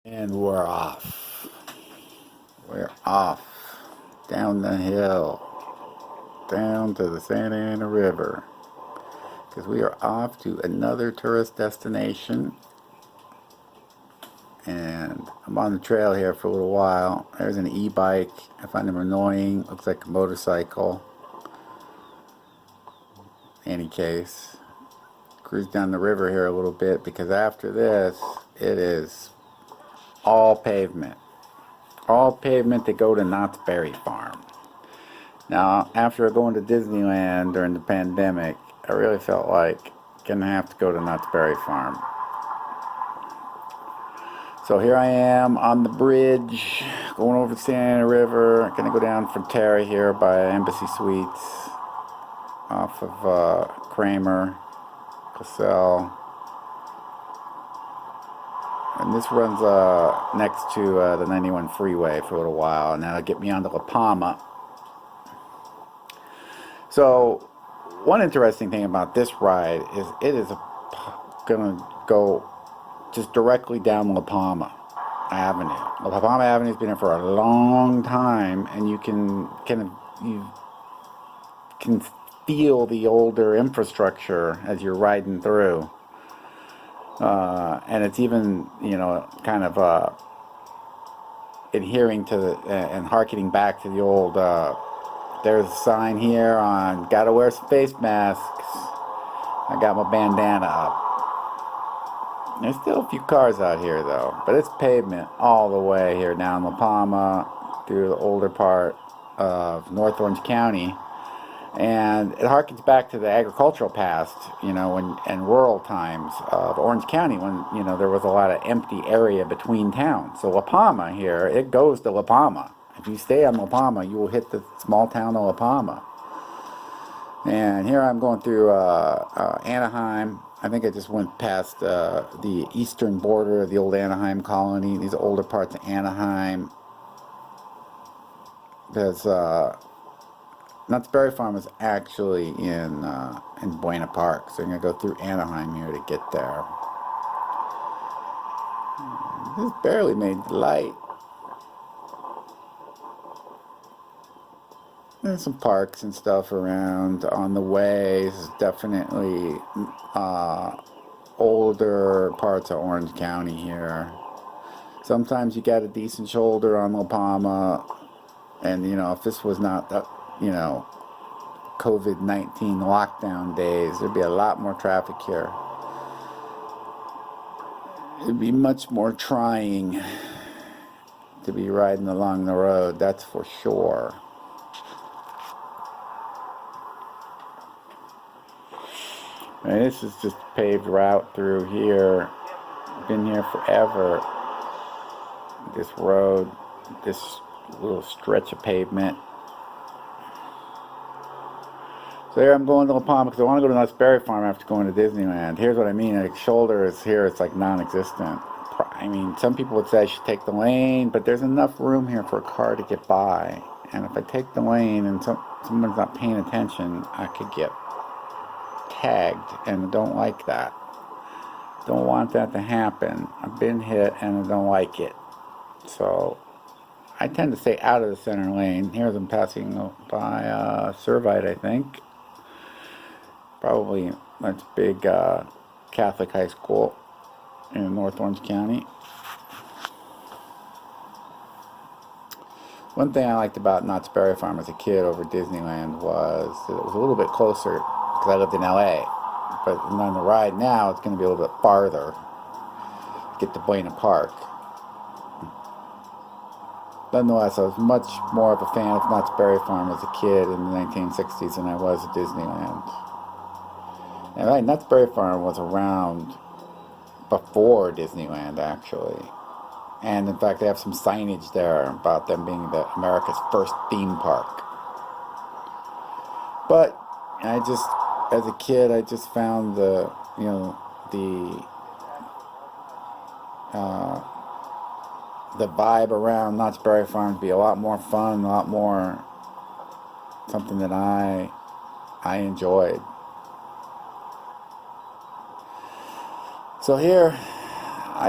And we're off. We're off down the hill, down to the Santa Ana River, because we are off to another tourist destination. And I'm on the trail here for a little while. There's an e-bike. I find him annoying. Looks like a motorcycle. In any case, cruise down the river here a little bit because after this, it is all pavement. All pavement to go to Knott's Berry Farm. Now, after going to Disneyland during the pandemic, I really felt like gonna have to go to Knott's Berry Farm. So here I am on the bridge, going over the Santa Ana River. Gonna go down Frontera here by Embassy Suites, off of Kramer, Cassell. And this runs next to the 91 freeway for a little while, and that'll get me onto La Palma. So, one interesting thing about this ride is it is going to go just directly down La Palma Avenue. La Palma Avenue has been here for a long time, and you can feel the older infrastructure as you're riding through. And it's even, kind of adhering to and harkening back to the old. There's a sign here on gotta wear some face masks. I got my bandana up. There's still a few cars out here though, but it's pavement all the way here down La Palma through the older part of North Orange County. And it harkens back to the agricultural past, and rural times of Orange County when, there was a lot of empty area between towns. So La Palma here, it goes to La Palma. If you stay on La Palma, you will hit the small town of La Palma. And here I'm going through Anaheim. I think I just went past the eastern border of the old Anaheim colony, these older parts of Anaheim. There's Knott's Berry Farm is actually in Buena Park, so I'm going to go through Anaheim here to get there. This barely made light. There's some parks and stuff around on the way. This is definitely older parts of Orange County here. Sometimes you got a decent shoulder on La Palma, and if this was not the COVID-19 lockdown days, there'd be a lot more traffic here. It'd be much more trying to be riding along the road, that's for sure. And this is just a paved route through here. Been here forever. This road, this little stretch of pavement. So here I'm going to La Palma because I want to go to Knott's Berry Farm after going to Disneyland. Here's what I mean. Like, shoulder is here. It's like non-existent. I mean, some people would say I should take the lane, but there's enough room here for a car to get by. And if I take the lane and someone's not paying attention, I could get tagged, and I don't like that. Don't want that to happen. I've been hit, and I don't like it. So I tend to stay out of the center lane. Here's I'm passing by Servite, I think. Probably that's big Catholic high school in North Orange County. One thing I liked about Knott's Berry Farm as a kid over Disneyland was that it was a little bit closer because I lived in LA. But on the ride now, it's going to be a little bit farther to get to Buena Park. Nonetheless, I was much more of a fan of Knott's Berry Farm as a kid in the 1960s than I was at Disneyland. And right, Knott's Berry Farm was around before Disneyland, actually. And in fact, they have some signage there about them being America's first theme park. But as a kid, I just found the vibe around Knott's Berry Farm to be a lot more fun, a lot more something that I enjoyed. So here,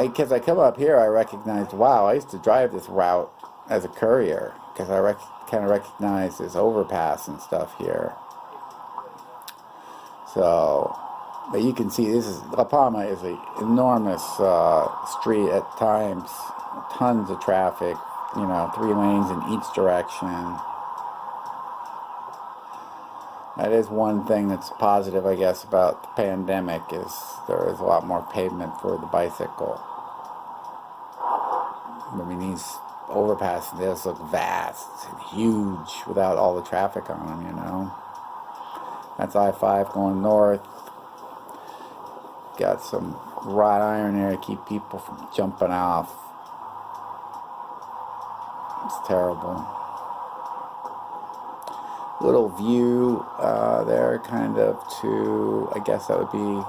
Because I come up here, I recognized, wow, I used to drive this route as a courier, because I kind of recognize this overpass and stuff here. So, but you can see La Palma is an enormous street at times, tons of traffic, 3 lanes in each direction. That is one thing that's positive, I guess, about the pandemic, is there is a lot more pavement for the bicycle. I mean, these overpasses, they just look vast and huge without all the traffic on them, That's I-5 going north. Got some wrought iron there to keep people from jumping off. It's terrible. Little view there, kind of to, I guess that would be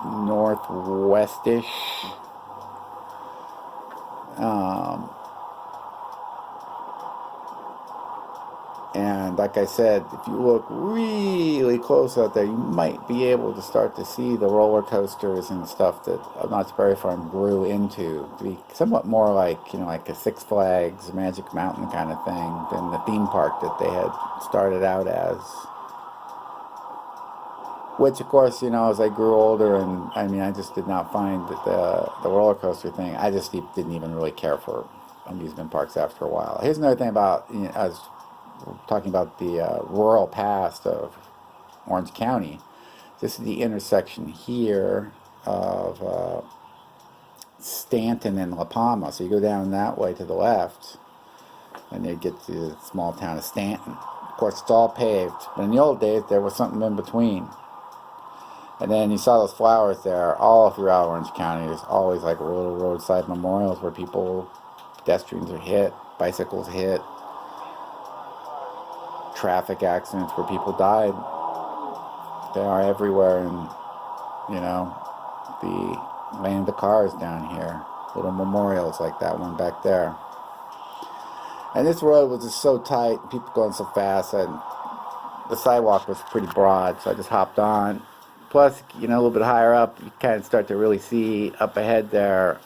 northwestish. And like I said, if you look really close out there, you might be able to start to see the roller coasters and stuff that Knott's Berry Farm grew into to be somewhat more like, like a Six Flags, Magic Mountain kind of thing than the theme park that they had started out as. Which, of course, as I grew older, and I just did not find that the roller coaster thing, I just didn't even really care for amusement parks after a while. Here's another thing about, as we're talking about the rural past of Orange County. This is the intersection here of Stanton and La Palma. So you go down that way to the left, and you get to the small town of Stanton. Of course, it's all paved, but in the old days, there was something in between. And then you saw those flowers there all throughout Orange County. There's always like little roadside memorials where pedestrians are hit, bicycles hit, traffic accidents where people died. They are everywhere in, the land of the cars down here. Little memorials like that one back there. And this road was just so tight, people going so fast, and the sidewalk was pretty broad, so I just hopped on. Plus, a little bit higher up, you kind of start to really see up ahead there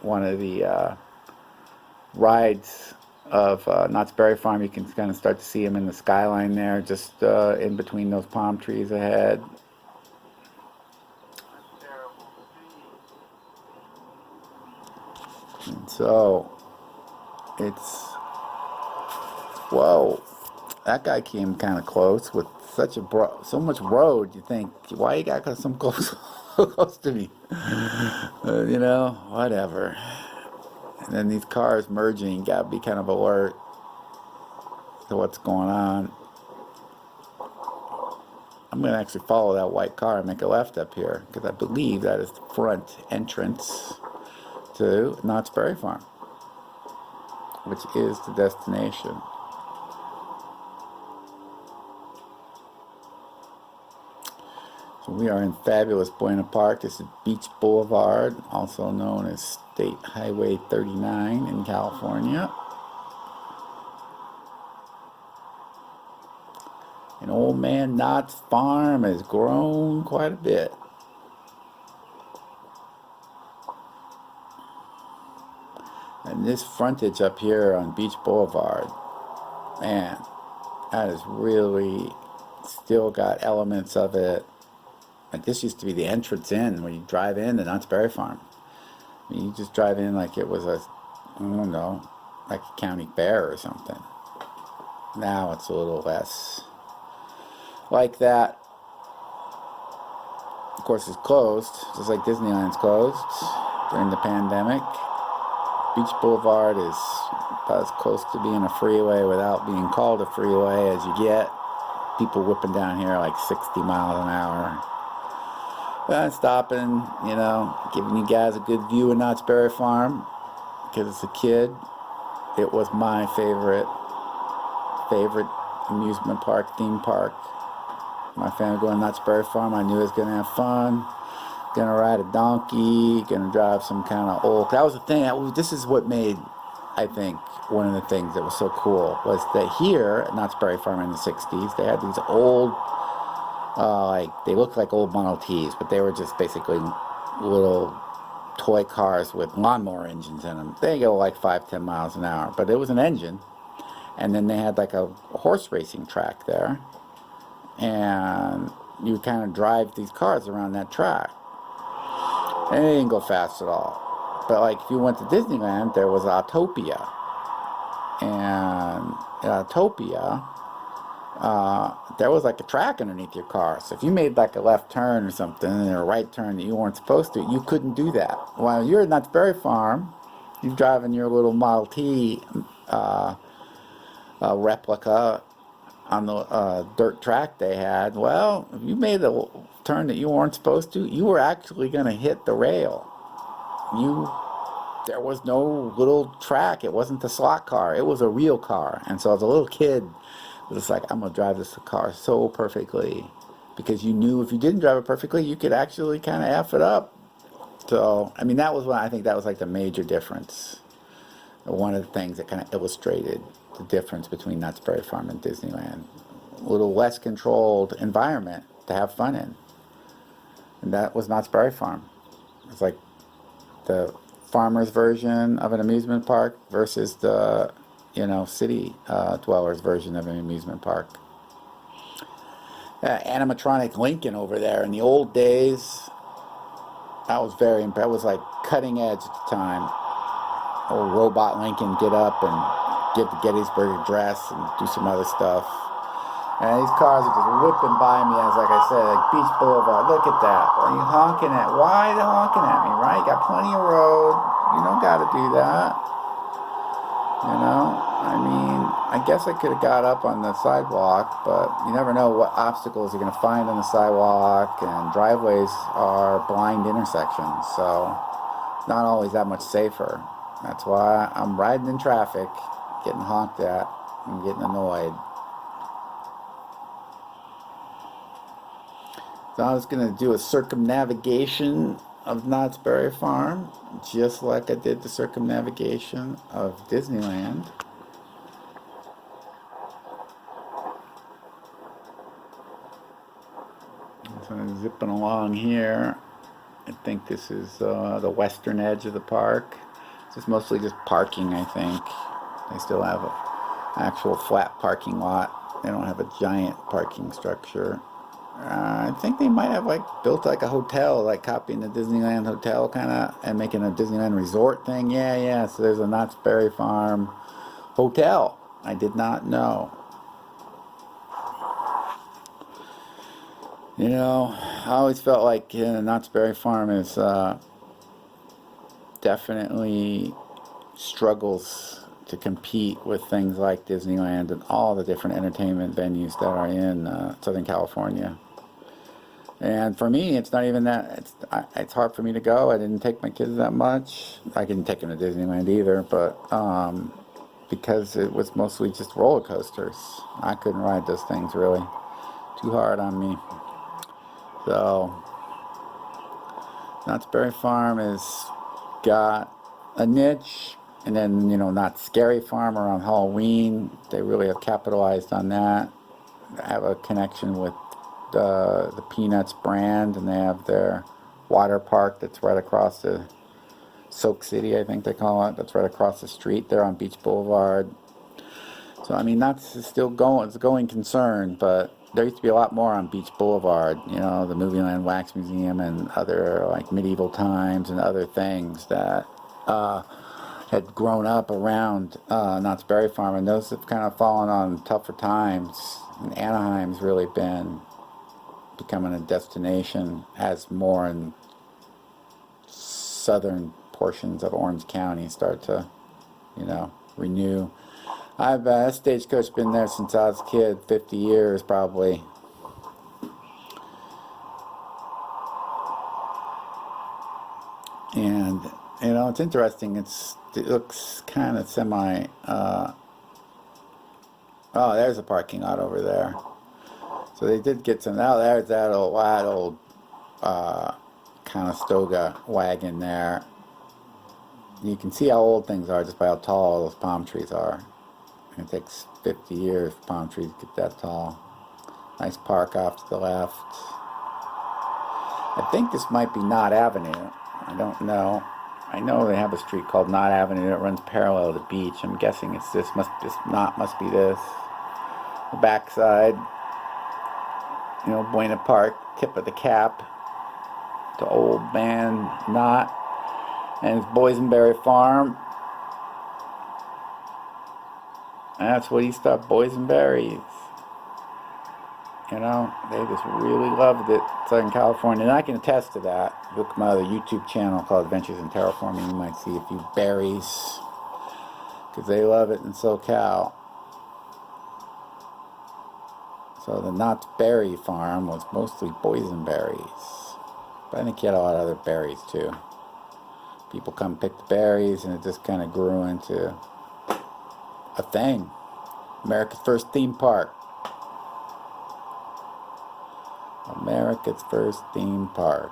one of the rides of Knott's Berry Farm. You can kind of start to see them in the skyline there, just in between those palm trees ahead. And so, it's, whoa, that guy came kind of close with so much road. You think, why you got some close to me? Whatever. And then these cars merging, you gotta be kind of alert to what's going on. I'm gonna actually follow that white car and make a left up here, because I believe that is the front entrance to Knott's Berry Farm, which is the destination. So we are in fabulous Buena Park. This is Beach Boulevard, also known as State Highway 39 in California. And Old Man Knott's farm has grown quite a bit. And this frontage up here on Beach Boulevard, man, that is really still got elements of it. Like, this used to be the entrance in when you drive in to Knott's Berry Farm. You just drive in like it was like a county fair or something. Now it's a little less like that. Of course, it's closed, just like Disneyland's closed during the pandemic. Beach Boulevard is about as close to being a freeway without being called a freeway as you get. People whipping down here like 60 miles an hour. Stopping, giving you guys a good view of Knott's Berry Farm, because as a kid, it was my favorite amusement park, theme park. My family going to Knott's Berry Farm, I knew I was going to have fun, going to ride a donkey, going to drive some kind of old, that was the thing, this is what made, I think, one of the things that was so cool, was that here at Knott's Berry Farm in the 60s, they had these old, they looked like old Model Ts, but they were just basically, little toy cars with lawnmower engines in them. They go like 5-10 miles an hour, but it was an engine. And then they had like a horse racing track there, and you kind of drive these cars around that track, and they didn't go fast at all. But like if you went to Disneyland, there was Autopia, and Autopia, there was like a track underneath your car. So if you made like a left turn or something, or a right turn that you weren't supposed to, you couldn't do that. While you're at Knott's Berry Farm, you're driving your little Model T replica on the dirt track they had. Well, if you made a turn that you weren't supposed to, you were actually going to hit the rail. There was no little track. It wasn't a slot car. It was a real car. And so as a little kid, it was like, I'm going to drive this car so perfectly, because you knew if you didn't drive it perfectly, you could actually kind of F it up. So, I mean, that was I think that was like the major difference. One of the things that kind of illustrated the difference between Knott's Berry Farm and Disneyland. A little less controlled environment to have fun in. And that was Knott's Berry Farm. It's like the farmer's version of an amusement park versus the, city dwellers version of an amusement park. Animatronic Lincoln over there in the old days, I was very impressed. It was like cutting edge at the time. Old robot Lincoln get up and get the Gettysburg Address and do some other stuff. And these cars are just whipping by me, as like I said, like Beach Boulevard. Look at that. What are you honking at? Why are they honking at me, right? You got plenty of road. You don't got to do that. I mean, I guess I could have got up on the sidewalk, but you never know what obstacles you're going to find on the sidewalk, and driveways are blind intersections, so it's not always that much safer. That's why I'm riding in traffic, getting honked at, and getting annoyed. So I was going to do a circumnavigation of Knott's Berry Farm, just like I did the circumnavigation of Disneyland. So I'm zipping along here. I think this is the western edge of the park. It's mostly just parking, I think. They still have an actual flat parking lot. They don't have a giant parking structure. I think they might have built a hotel, copying the Disneyland hotel kind of, and making a Disneyland resort thing. Yeah. So there's a Knott's Berry Farm hotel. I did not know. I always felt like Knott's Berry Farm is definitely struggles to compete with things like Disneyland and all the different entertainment venues that are in Southern California. And for me, it's not even that. It's hard for me to go. I didn't take my kids that much. I didn't take them to Disneyland either, but because it was mostly just roller coasters. I couldn't ride those things really. Too hard on me. So Knott's Berry Farm has got a niche, and then Knott's Scary Farm around Halloween. They really have capitalized on that. They have a connection with the Peanuts brand, and they have their water park that's right across the Soak City, I think they call it. That's right across the street there on Beach Boulevard. So I mean, that's still going. It's a going concern, but there used to be a lot more on Beach Boulevard. The Movieland Wax Museum and other medieval times and other things that had grown up around Knott's Berry Farm, and those have kind of fallen on tougher times. And Anaheim's really been becoming a destination, as more in southern portions of Orange County start to, renew. I've Stagecoach been there since I was a kid, 50 years probably. And it's interesting. It looks kind of semi. Oh, there's a parking lot over there. So they did get some. Oh, there's that old Conestoga wagon there. You can see how old things are just by how tall those palm trees are. It takes 50 years for palm trees to get that tall. Nice park off to the left. I think this might be Knott Avenue. I don't know. I know they have a street called Knott Avenue that runs parallel to the beach. I'm guessing it's this. Must be this. The backside. You know, Buena Park, tip of the cap to Old Man Knott and his boysenberry farm. That's what he stuffed, boysenberries. You know, they just really loved it, Southern California. And I can attest to that. Look at my other YouTube channel called Adventures in Terraforming. You might see a few berries, because they love it in SoCal. So the Knott's Berry Farm was mostly boysenberries. But I think he had a lot of other berries too. People come pick the berries, and it just kind of grew into a thing. America's first theme park. America's first theme park.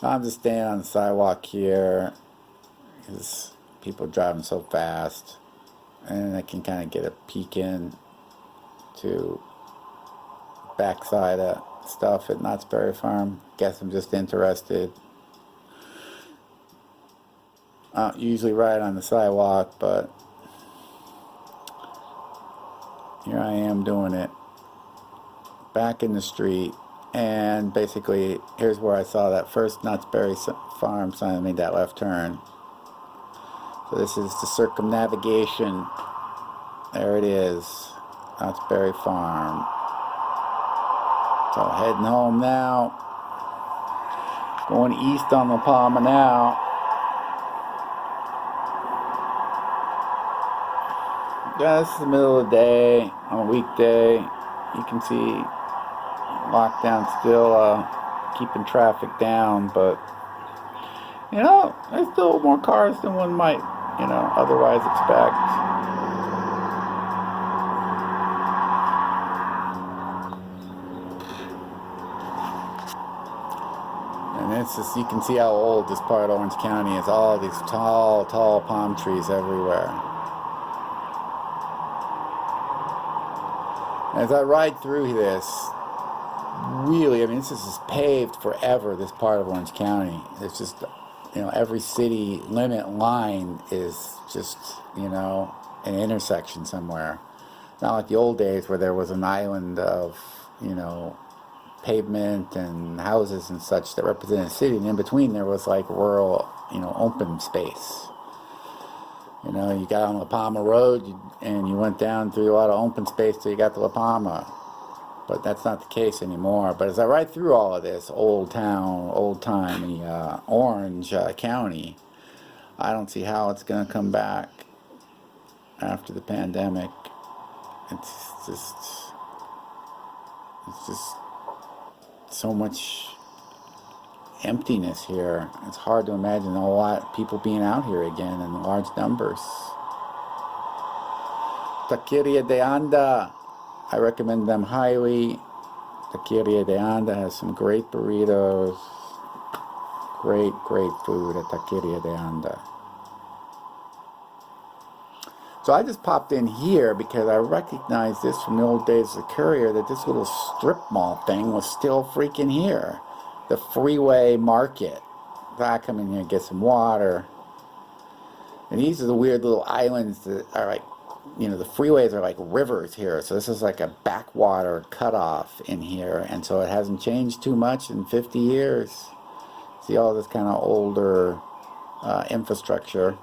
I'm just staying on the sidewalk here because people are driving so fast, and I can kind of get a peek in to backside of stuff at Knott's Berry Farm. Guess I'm just interested. Usually right on the sidewalk, but here I am doing it back in the street. And basically, here's where I saw that first Knott's Berry Farm sign. I made that left turn. So this is the Circumnavigation. There it is, Knott's Berry Farm. So heading home now. Going east on the Palma now. Yeah, this is the middle of the day on a weekday. You can see lockdown still keeping traffic down, but you know, there's still more cars than one might, you know, otherwise expect. And it's just, you can see how old this part of Orange County is. All these tall, tall palm trees everywhere. As I ride through this, really, I mean, this is paved forever, this part of Orange County. It's just, you know, every city limit line is just, you know, an intersection somewhere. It's not like the old days where there was an island of, you know, pavement and houses and such that represented a city, and in between there was like rural, you know, open space. You know, you got on La Palma Road and you went down through a lot of open space till you got to La Palma. But that's not the case anymore. But as I ride through all of this old town, old-timey Orange County, I don't see how it's going to come back after the pandemic. It's just so much emptiness here. It's hard to imagine a lot of people being out here again in large numbers. Taqueria de Anda. I recommend them highly. Taqueria de Anda has some great burritos. Great, great food at Taqueria de Anda. So I just popped in here because I recognized this from the old days as a courier, that this little strip mall thing was still freaking here. The freeway market. So I come in here and get some water. And these are the weird little islands that are like, you know, the freeways are like rivers here. So this is like a backwater cutoff in here. And so it hasn't changed too much in 50 years. See all this kind of older infrastructure,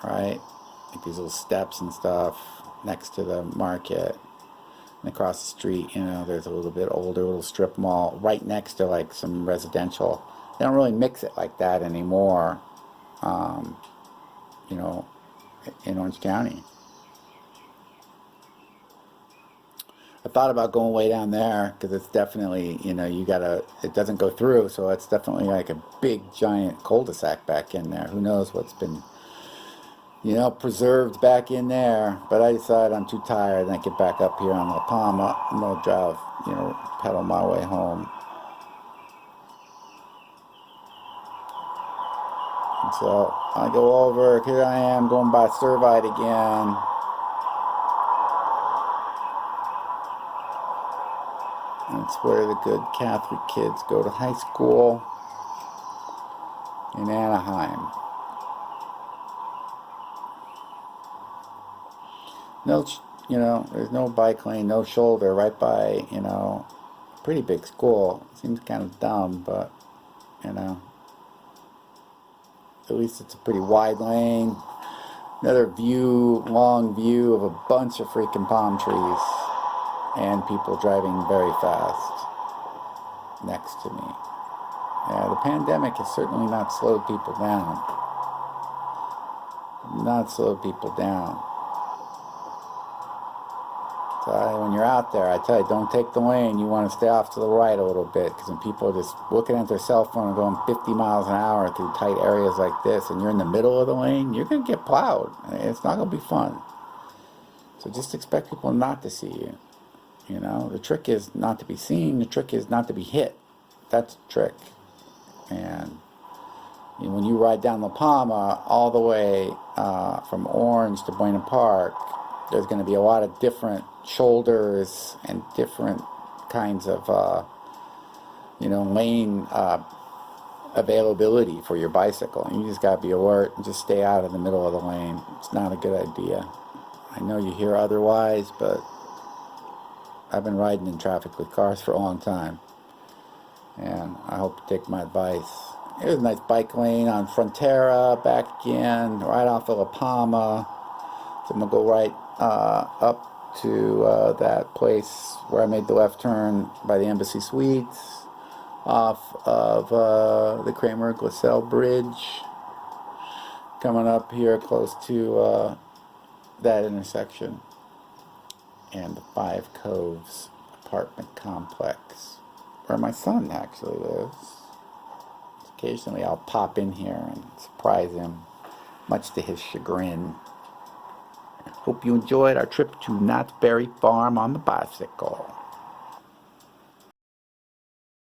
right? Like these little steps and stuff next to the market. And across the street, you know, there's a little bit older little strip mall right next to like some residential. They don't really mix it like that anymore, you know, in Orange County. I thought about going way down there because it's definitely, you know, it doesn't go through, so it's definitely like a big giant cul-de-sac back in there. Who knows what's been, you know, preserved back in there. But I decided I'm too tired and I get back up here on La Palma. I'm going to drive, you know, pedal my way home. And so I go over, here I am going by Servite again. It's where the good Catholic kids go to high school in Anaheim. No, there's no bike lane, no shoulder, right by, pretty big school. Seems kind of dumb, but, at least it's a pretty wide lane. Another long view of a bunch of freaking palm trees and people driving very fast next to me. Yeah, the pandemic has certainly not slowed people down. Not slowed people down. So when you're out there, I tell you, don't take the lane. You want to stay off to the right a little bit, because when people are just looking at their cell phone and going 50 miles an hour through tight areas like this, and you're in the middle of the lane, you're going to get plowed. It's not going to be fun. So just expect people not to see you. The trick is not to be seen. The trick is not to be hit. That's the trick. And when you ride down La Palma all the way from Orange to Buena Park, there's going to be a lot of different shoulders and different kinds of, lane availability for your bicycle. And you just got to be alert and just stay out of the middle of the lane. It's not a good idea. I know you hear otherwise, but I've been riding in traffic with cars for a long time. And I hope you take my advice. Here's a nice bike lane on Frontera, back again, right off of La Palma. So I'm going to go right up to that place where I made the left turn by the Embassy Suites, off of the Kramer-Gliselle Bridge, coming up here close to that intersection, and the Five Coves apartment complex, where my son actually lives. Occasionally I'll pop in here and surprise him, much to his chagrin. Hope you enjoyed our trip to Knott's Berry Farm on the bicycle.